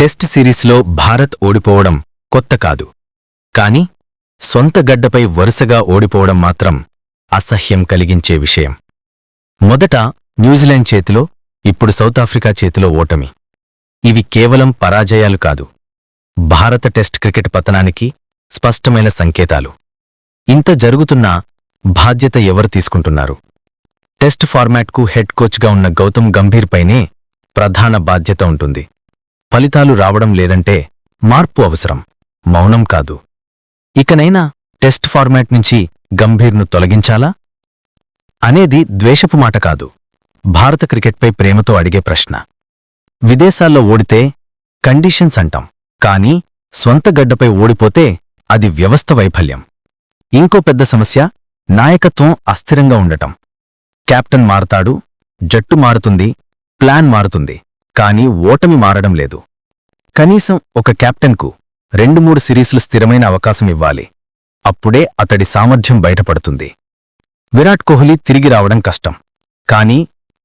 Test సిరీస్లో భారత్ ఓడిపోవడం కొత్త కాదు. కాని సొంత గడ్డపై వరుసగా ఓడిపోవడం మాత్రం అసహ్యం కలిగించే విషయం. మొదట న్యూజిలాండ్ చేతిలో, ఇప్పుడు సౌతాఫ్రికా చేతిలో ఓటమి. ఇవి కేవలం పరాజయాలు కాదు, భారత టెస్ట్ క్రికెట్ పతనానికి స్పష్టమైన సంకేతాలు. ఇంత జరుగుతున్నా బాధ్యత ఎవరు తీసుకుంటున్నారు? టెస్ట్ ఫార్మాట్కు హెడ్ కోచ్గా ఉన్న గౌతమ్ గంభీర్ పైనే ప్రధాన బాధ్యత ఉంటుంది. ఫలితాలు రావడం లేదంటే మార్పు అవసరం, మౌనం కాదు. ఇకనైనా టెస్ట్ ఫార్మాట్ నుంచి గంభీర్ను తొలగించాలా అనేది ద్వేషపు మాట కాదు, భారత క్రికెట్పై ప్రేమతో అడిగే ప్రశ్న. విదేశాల్లో ఓడితే కండిషన్స్ అంటాం, కానీ స్వంత గడ్డపై ఓడిపోతే అది వ్యవస్థ వైఫల్యం. ఇంకో పెద్ద సమస్య నాయకత్వం అస్థిరంగా ఉండటం. కెప్టెన్ మారతాడు, జట్టు మారుతుంది, ప్లాన్ మారుతుంది, కానీ ఓటమి మారడం లేదు. కనీసం ఒక కెప్టెన్కు 2-3 సిరీస్లు స్థిరమైన అవకాశం ఇవ్వాలి. అప్పుడే అతడి సామర్థ్యం బయటపడుతుంది. విరాట్ కోహ్లీ తిరిగి రావడం కష్టం, కానీ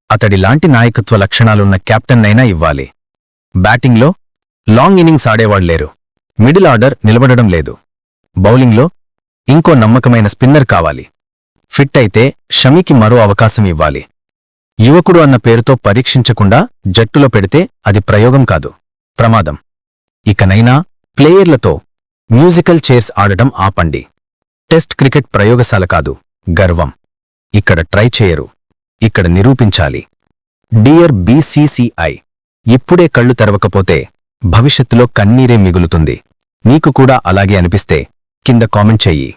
అతడిలాంటి నాయకత్వ లక్షణాలున్న కెప్టెన్నైనా ఇవ్వాలి. బ్యాటింగ్లో లాంగ్ ఇన్నింగ్స్ ఆడేవాళ్లేరు, మిడిల్ ఆర్డర్ నిలబడడం లేదు. బౌలింగ్లో ఇంకో నమ్మకమైన స్పిన్నర్ కావాలి. ఫిట్ అయితే షమికి మరో అవకాశం ఇవ్వాలి. యువకుడు అన్న పేరుతో పరీక్షించకుండా జట్టులో పెడితే అది ప్రయోగం కాదు, ప్రమాదం. ఇకనైనా ప్లేయర్లతో మ్యూజికల్ చైర్స్ ఆడటం ఆపండి. టెస్ట్ క్రికెట్ ప్రయోగశాల కాదు, గర్వం. ఇక్కడ ట్రై చేయరు, ఇక్కడ నిరూపించాలి. డియర్ బీసీసీఐ, ఇప్పుడే కళ్ళు తెరవకపోతే భవిష్యత్తులో కన్నీరే మిగులుతుంది. నీకు కూడా అలాగే అనిపిస్తే కింద కామెంట్ చెయ్యి.